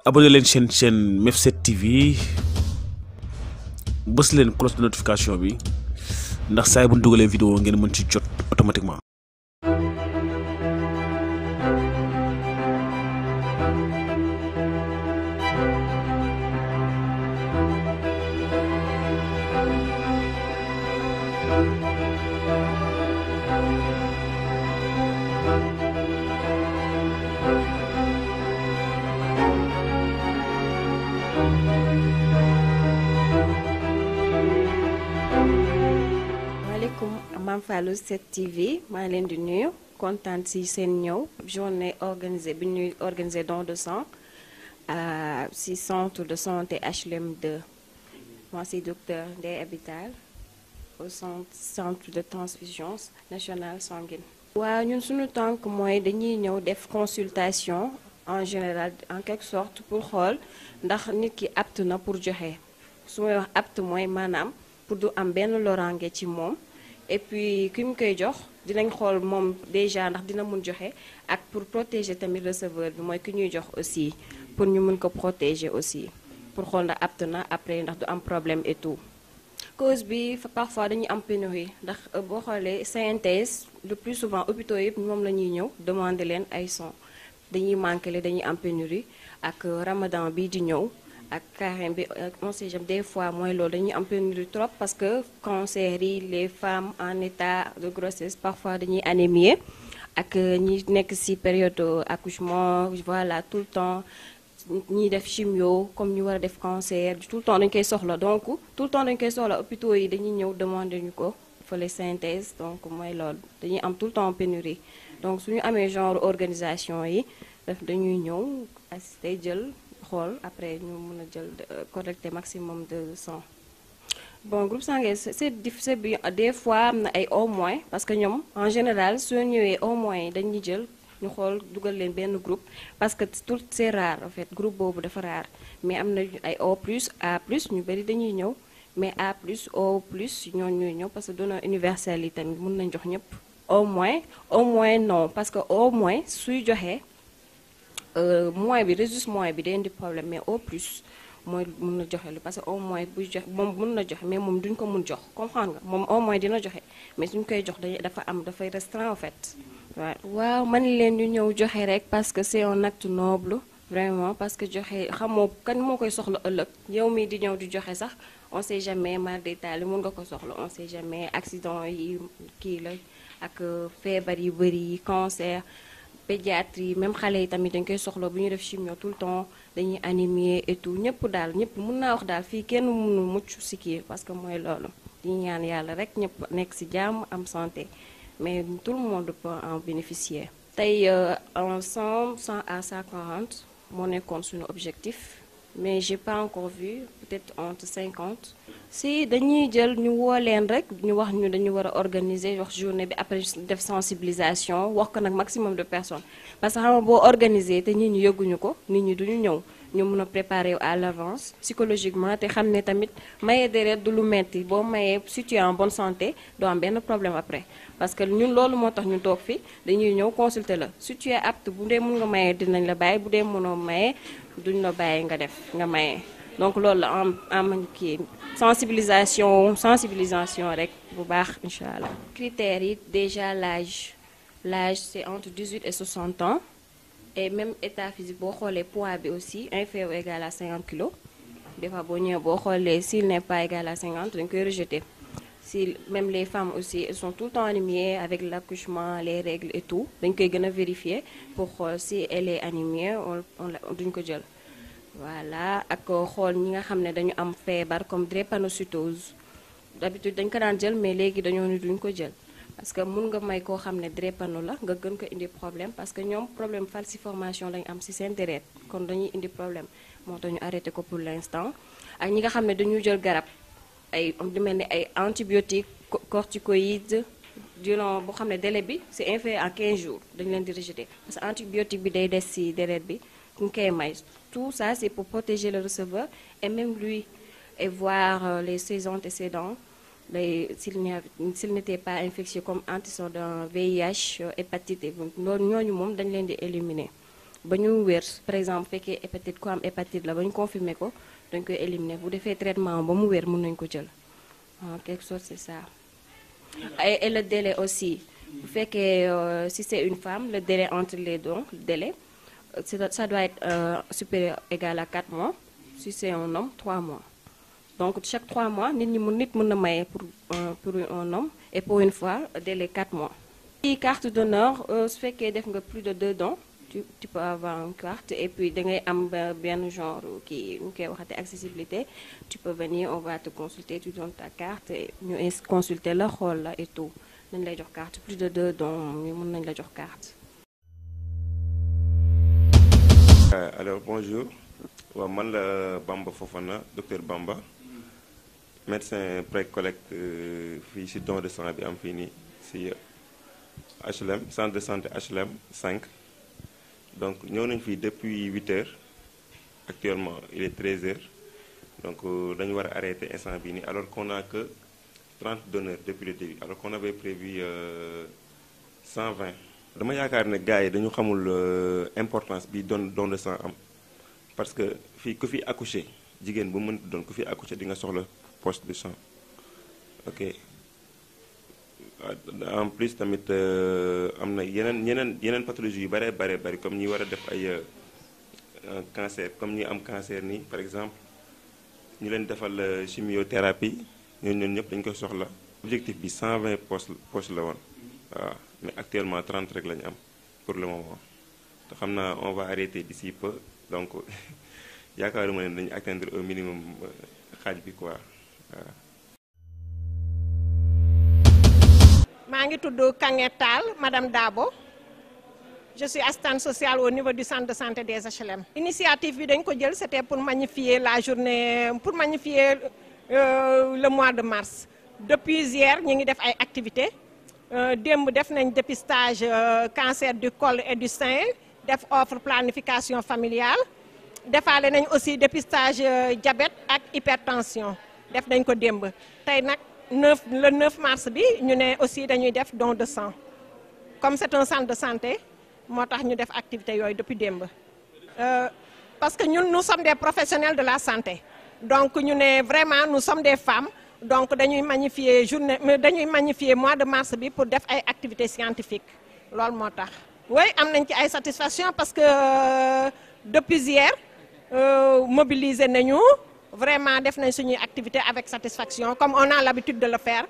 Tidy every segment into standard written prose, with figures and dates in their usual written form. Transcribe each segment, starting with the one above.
abonné leen chaîne Mef7 TV bës leen cloche de notification bi ndax saa bu ñu dugalee vidéo ngeen mën ci jot automatiquement. Mame Fallou 7TV maa ngi leen di nuyu kontaan ci seen ñëw journée organisée bi ñuy organiser don de sang ci centre de santé HLM 2 moi c'est docteur Ndeye Abital au centre de transfusion nationale sanguine. waaw ñun suñu tànk mooy dañuy ñëw def consultation en général en quelque sorte pour xool ndax nit ki apte na pour joxe su may wax apte mooy maanaam pour du am benn loraange ci moom. Et puis ki mu koy jox dinañ xool moom déjà ndax dina mun joxe ak pour protéger tamit receveur bi mooy ki ñuy jox aussi pour ñu mun ko protéger aussi pour xool ndax apte na après ndax du am problème et tout. cause bi parfois dañuy am pénurie ndax boo xoolee synthèse le plus souvent hôpitaux yëpp moom la ñuy ñëw demander leen ay son dañuy manqué dañuy am pénurie ak ramadan bi di ñëw. ak carême bi on sait jamais des fois mooy loolu dañuy am pénurie trop parce que cancer yi les femmes en état de grossesse parfois dañuy anémie ak ñi nekk ci période accouchement voilà tout le temps ñiy def chimio comme ñu war a def cancer tout le temps dañ koy soxla donc tout le temps dañ koy soxla hôpitaux yi dañuy ñëw demander ñu ko fële synthèse donc mooy loolu dañuy am tout le temps pénurie donc suñu amee genre organisation yi daf dañuy ñëw assister jël xool après ñu mën a jël collecter maximum de sang. bon groupe sanguin c'est difficile bi des fois am na ay au moins parce que ñoom en général soo ñëwee au moins dañuy jël ñu xool dugal leen benn groupe parce que tout c'est rare en fait groupe boobu dafa rare mais am na ay O plus A plus ñu bari dañuy ñëw mais A plus O plus ñooñu ñuy ñëw parce que donneur universel yi tamit mën nañ jox ñëpp. au moins non parce que au moins suy joxe. moins bi registre moins bi day indi problème mais au plus mooy mën na joxe lu parce que au moins buy joxe moom mën na joxe mais moom duñ ko mun jox comprendre nga moom au moins dina joxe mais suñ koy jox dafay restreint en fait. waaw man leen ñu ñëw joxe rek parce que c'est un acte noble vraiment parce que joxe xamoo kan moo koy soxla ëllëg yow mii di ñëw di joxe sax on sait jamais mar détail mun nga ko soxla on sait jamais accident yi kii la ak feebar yu bëri yi cancer. pédiatrie même xale yi tamit dañ koy soxla bu ñu def chimio tout le temps dañuy anémie et tout ñëpp daal ñëpp mën naa wax daal fii kenn mënu mucc si kii parce que mooy loolu di ñaan yàlla rek ñëpp nekk si jàmm am santé mais tout le monde peut en bénéficier. tey en 100 à 140 moo nekkoon suñu objectif mais j'ai pas encore vu peut-être entre 50. si dañuy jël ñu woo leen rek ñu wax ñu dañu war a organiser wax journée bi après def sensibilisation wax ko nag maximum de personnes parce que xam nga boo organiser te nit ñi yëguñu ko nit ñi duñu ñëw ñu mën a préparer à l'avance psychologiquement te xam ne tamit maye deret du lu metti boo mayee si tu es en bonne santé doo am benn problème après parce que ñun loolu moo tax ñu toog fi dañuy ñëw consulter la si tu es apte bu dee mën nga maye dinañ la bàyyi bu dee mënoo maye duñ la bàyyi nga def nga maye donc loolu la am kii sensibilisation rek bu baax incha allah. critères yi déjà l'âge c'est entre 18 et 60 ans et même état physique boo xoolee poids bi aussi inférieur ou égal à 50 kilos des fois boo ñëwee boo xoolee s'il n'est pas égal à 50 dañ koy rejeter si même les femmes aussi elles sont tout le temps anémiées avec l'accouchement les règles et tout dañ koy gën a vérifier pour xool si elle est anémiée on duñ ko jël. voilà ak xool ñi nga xam ne dañu am feebar comme drépanocytose d'habitude dañ ko daan jël mais léegi dañoo ni duñ ko jël parce que mun nga may koo xam ne drépano la nga gën ko indi problème parce que ñoom problème falciformation lañu am ci seen deret kon dañuy indi problème moo tax ñu arrêté ko pour l'instant ak ñi nga xam ne dañuy jël garab ay lu mel ni ay antibiotiques corticoïdes durant boo xam ne délai bi c'est inférieur à 15 jours dañu leen di rejeter parce que antibiotique bi day des ci deret bi ñu koy may tout ça c'est pour protéger le receveur et même lui et voir ses antécédents s'il n'était pas infectieux comme antécédent VIH hépatite loolu ñooñu moom dañ leen di éliminer ba ñu wér par exemple fekkee hépatite ku am hépatite la ba ñu confirmer ko dañ koy éliminer bu defee traitement ba mu wér mën nañ ko jël en quelque sorte c'est ça. Et le délai aussi bu fekkee si c'est une femme le délai entre les dons le délai ça doit être supérieur égal à 4 mois si c'est un homme 3 mois donc chaque 3 mois nit mën na maye pour un homme et pour une fois délai 4 mois. ci carte d'honneur su fekkee def nga plus de 2 dons tu peux avoir une carte et puis da ngay am benn genre kii ñu koy waxate accessibilité tu peux venir on va te consulter tu donnes ta carte ñu consulter la xool la et tout nañ lay jox carte plus de 2 dons ñu mën nañ la jox carte. Alors bonjour waaw man la Bamba Fofana docteur Bamba médecin pré-collecte fii ci don de sang bi am fii nii ci HLM centre de santé HLM 5 donc ñëw nañ fii depuis 8 heures actuellement il est 13 heures donc dañu war a arrêter instant bii nii alors qu'on a que 30 donneurs depuis le début alors qu'on avait prévu 120. dama yaakaar ne gars yi dañu xamul importance bi don de sang am parce que fii ku fi accoucher jigéen bu mën doon ku fi accoucher di nga soxla poche de sang ok en plus tamit am na yeneen pathologie yu bari comme ñi war a def ay cancer comme ñi am cancer nii par exemple ñu leen defal chimiothérapie ñooñu ñëpp dañu koy soxla objectif bi 120 poches la woon waaw mais actuellement 30 rek la ñu am pour le moment te xam naa on va arrêter d'ici peu donc yaakaaruma ne dañu atteindre au minimum xaaj bi quoi waaw. maa ngi tudd Kange Tall madame Dabo je suis assistante sociale au niveau du centre de santé des HLM. Initiative bi dañ ko jël c'était pour magnifier la journée pour magnifier le mois de mars depuis hier ñu ngi def ay activités. démb def nañ dépistage cancer du col et du sein def offre planification familiale defaale nañ aussi dépistage diabète ak hypertension def nañ ko démb tey nag le 9 mars bi ñu ne aussi dañuy def don de sang comme c'est un centre de santé moo tax ñu def activité yooyu depuis démb parce que ñun nous sommes des professionnels de la santé donc ñu ne vraiment nous sommes des femmes donc dañuy magnifier mois de mars bi pour def ay activités scientifiques loolu moo tax. oui am nañ ci ay satisfaction parce que depuis hier mobiliser nañu vraiment def nañ suñuy activité avec satisfaction comme on a l'habitude de le faire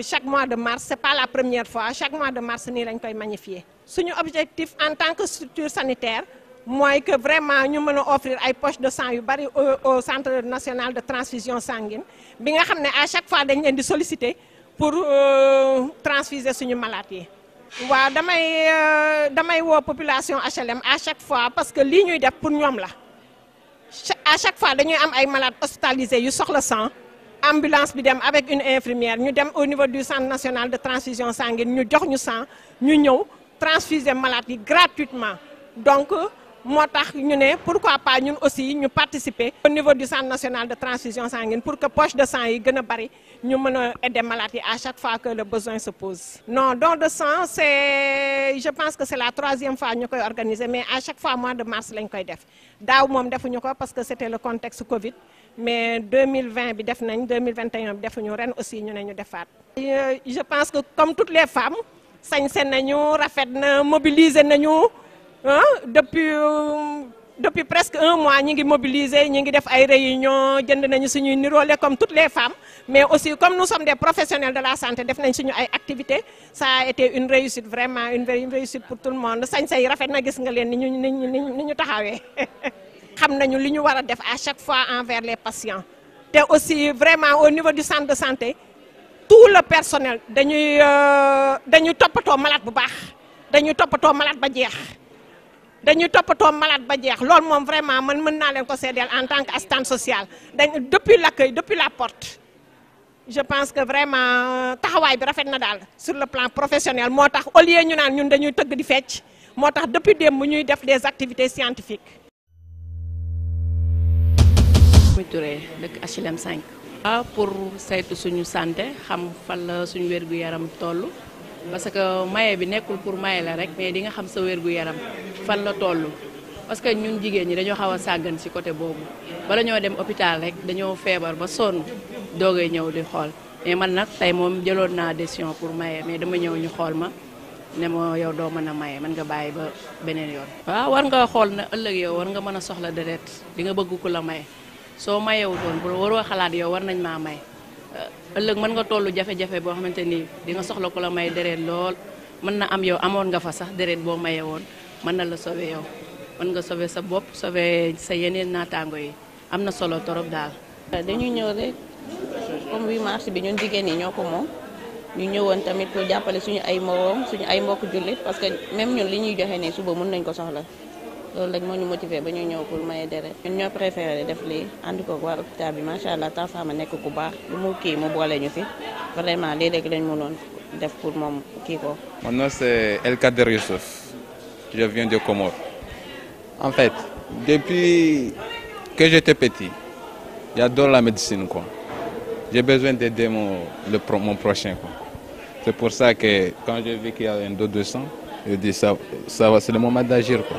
chaque mois de mars c'est pas la première fois chaque mois de mars nii lañ koy magnifier. suñu objectif en tant que structure sanitaire mooy que vraiment ñu mën a offrir ay poches de sang yu bari au centre national de transfusion sanguine bi nga xam ne à chaque fois dañ leen di solliciter pour transfuser suñu malades yi. waaw damay woo population HLM à chaque fois parce que lii ñuy def pour ñoom la à chaque fois dañuy am ay malades hospitalisés yu soxla sang ambulance bi dem avec une infirmière ñu dem au niveau du centre national de transfusion sanguine ñu jox ñu sang ñu ñëw transfuser malades yi gratuitement donc. moo tax ñu ne pourquoi pas ñun aussi ñu participer au niveau du centre national de transfusion sanguine pour que poche de sang yi gën a bari ñu mën a aider malades yi à chaque fois que le besoin se pose. non don de sang je pense que c'est la 3e fois ñu koy organiser mais à chaque fois mois de mars lañ koy def daaw moom defuñu ko parce que c'était le contexte Covid mais 2020 bi def nañ 2021 bi defuñu ren aussi ñu ne ñu defaat. je pense que comme toutes les femmes sañse nañu rafet na mobiliser nañu. depuis presque 1 mois ñi ngi mobiliser ñi ngi def ay réunion jënd nañu suñuy niroole comme toutes les femmes mais aussi comme nous sommes des professionnels de la santé def nañ suñu ay activités ça a été une réussite vraiment une réussite pour tout le monde sañ-sañ yi rafet na gis nga leen ni ñu taxawee xam nañu li ñu war a def à chaque fois envers les patients te aussi vraiment au niveau du centre de santé tout le personnel dañuy toppatoo malade bu baax dañuy toppatoo malade ba jeex dañuy toppatoo malade ba jeex loolu moom vraiment man mën naa leen ko seedeel en tant que assistante sociale depuis l'accueil depuis la porte je pense que vraiment taxawaay bi rafet na daal sur le plan professionnel moo tax au lieu ñu naan ñun dañuy tëgg di fecc moo tax depuis démb ñuy def des activités scientifiques. muy Touré dëkk HLM 5. pour saytu suñu santé xam fan la suñu wér-gu-yaram toll. parce que maye bi nekkul pour maye la rek mais di nga xam sa wér-gu-yaram fan la toll parce que ñun jigéen ñi dañoo xaw a sàggan ci côté boobu bala ñoo dem hôpital rek dañoo feebar ba sonn doogay ñëw di xool mais man nag tey moom jëloon naa décision pour maye mais dama ñëw ñu xool ma ne ma yow doo mën a maye mën nga bàyyi ba beneen yoon. waaw war nga xool ne ëllëg yow war nga mën a soxla deret di nga bëgg ku la maye soo mayewutoon bu waroo xalaat yow war nañ maa may ëllëg mën nga tollu jafe-jafe boo xamante ni di nga soxla ku la may deret lool mën na am yow amoon nga fa sax deret boo maye woon mën na la sauver yow mën nga sauver sa bopp sauver sa yeneen naataango yi am na solo torop daal. dañu ñëw rek comme 8 mars bi ñun jigéen ñi ñoo ko moom ñu ñëwoon tamit pour jàppale suñu ay moroom suñu ay mbokk jullit parce que même ñun li ñuy joxe nii suba mën nañ ko soxla loolu rek moo ñu motiver ba ñu ñëw pour maye deret ñun ñoo préféré def lii ànd ko waa hôpital bi macha allah ta femme nekk ku baax lu mu kii mu boole ñu fi vraiment lii rek lañ mënoon def pour moom kii ko. Mon nom c'est El Kader Youssouf. Je viens de Comores. En fait, depuis que j'étais petit, j'adore la médecine, quoi. J'ai besoin d'aider mon prochain, quoi. C'est pour ça que quand j'ai vu qu'il y avait un don de sang, je dis ça va, c'est le moment d'agir, quoi.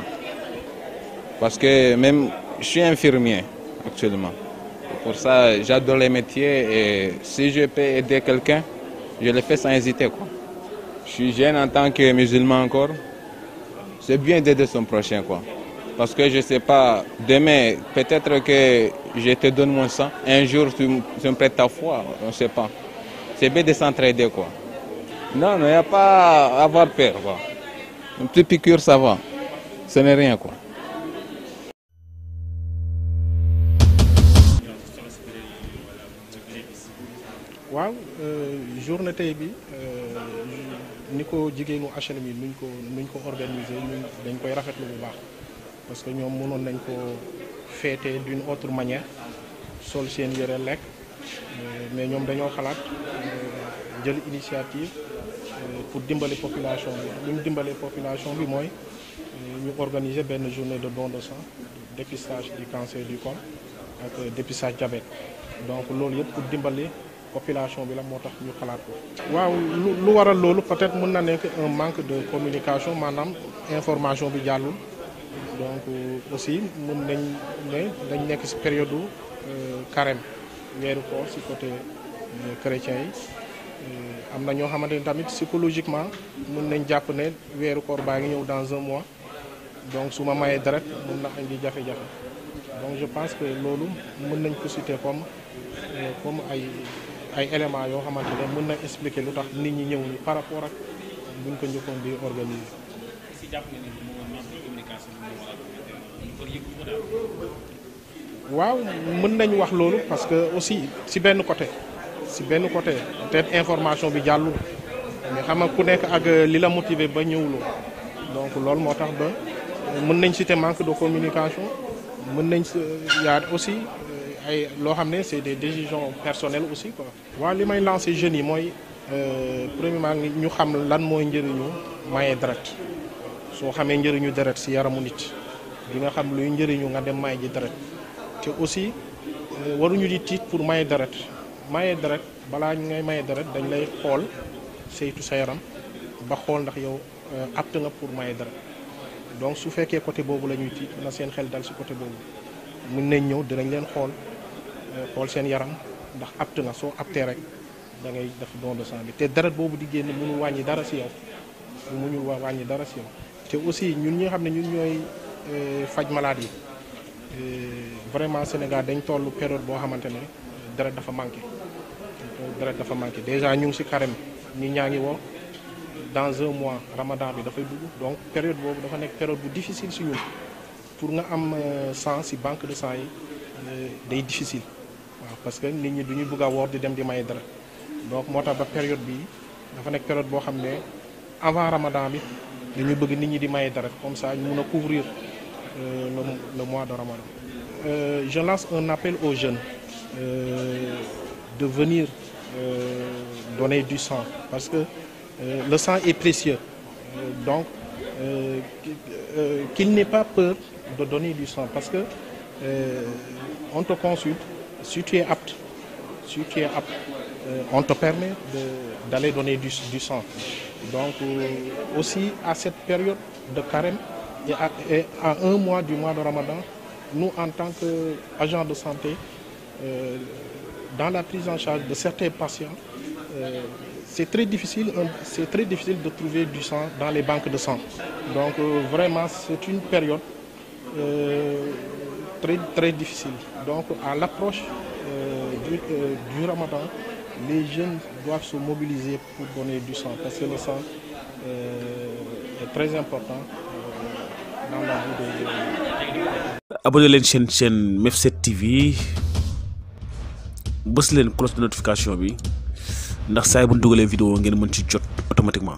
Parce que même, je suis infirmier actuellement. Pour ça, j'adore les métiers et si je peux aider quelqu'un, je le fais sans hésiter, quoi. Je suis jeune en tant que musulman encore. C'est bien d'aider son prochain, quoi. Parce que je ne sais pas, demain, peut-être que je te donne mon sang. Un jour, tu me prêtes ta foi, on ne sait pas. C'est bien de s'entraider, quoi. Non, il n'y a pas à avoir peur, quoi. Une petite piqûre, ça va. Ce n'est rien, quoi. waaw journée tey bi ni ko jigéenu HLM yi nuñ ko organiser ñun dañ koy rafetlu bu baax parce que ñoom mënoon nañ ko fêter d'une autre manière sol seen yëre lekk mais ñoom dañoo xalaat jël initiative pour dimbali population bi li ñu dimbalee population bi mooy ñu organiser benn journée de don de sang dépistage du cancer du col ak dépistage diabète donc loolu yëpp pour dimbali population bi la moo tax ñu xalaat ko. waaw lu waral loolu peut-être mën na nekk un manque de communication maanaam information bi jàllul donc aussi mën nañ ne dañ nekk ci période carême weeru koor ci côté chrétien yi am na ñoo xamante ne tamit psychologiquement mën nañ jàpp ne weeru koor baa ngi ñëw dans un mois donc su ma mayee deret mën na indi jafe-jafe donc je pense que loolu mën nañ ko citer comme ay éléments yoo xamante ne mën na expliquer lu tax nit ñi ñëw ni par rapport ak buñ ko njëkkoon di organiser. waaw mën nañu wax loolu parce que aussi ci benn côté peut-être information bi jàllul mais xam nga ku nekk ak li la motiver ba ñëwuloo donc loolu moo tax ba mën nañ citer manque de communication mën nañ yaa aussi. ay loo xam ne c'est des décisions personnelles aussi quoi. waaw li may lancer jeunes yi mooy premièrement ñu xam lan mooy njëriñu maye deret soo xamee njëriñu deret ci yaramu nit di nga xam luy njëriñu nga dem maye ji deret te aussi waruñu di tiit pour maye deret balaa ñu ngay maye deret dañ lay xool saytu sa yaram ba xool ndax yow apte nga pour maye deret donc su fekkee côté boobu la ñuy tiit na seen xel dal ci côté boobu mën nañ ñëw dinañ leen xool seen yaram ndax apte nga soo aptee rek da ngay def don de sang bi te deret boobu di génn mënu wàññi dara ci yow mënul wàññi dara ci yow te aussi ñun ñi nga xam ne ñun ñooy faj malade yi vraiment Sénégal dañ toll période boo xamante ne deret dafa manqué déjà ñu ngi ci carême ñi ñaa ngi woo dans un mois ramadan bi dafay dugg donc période boobu dafa nekk période bu difficile ci ñun pour nga am sang ci banque de sang yi day difficile waaw parce que nit ñi du ñu bëgg a woor di dem di may dara donc moo tax ba période bi dafa nekk période boo xam ne avant ramadan bi dañu bëgg nit ñi di may dara comme ça ñu mun a couvrir le mois de ramadan. Je lance un appel aux jeunes de venir donner du sang parce que le sang est précieux donc qu'il n'ait pas peur de donner du sang parce que on te consulte si tu es apte on te permet d'aller donner du sang donc aussi à cette période de carême Et à un mois du mois de Ramadan, nous, en tant qu'agents de santé, dans la prise en charge de certains patients, c'est très difficile de trouver du sang dans les banques de sang. Donc vraiment, c'est une période très difficile. Donc à l'approche du Ramadan, les jeunes doivent se mobiliser pour donner du sang, parce que le sang est très important dans la vie des jeunes. Abonnez leen chaîne MEF7 TV bës leen cloche de notification bi ndax saa bu ñu dugalee vidéo ngeen mën ci jot automatiquement.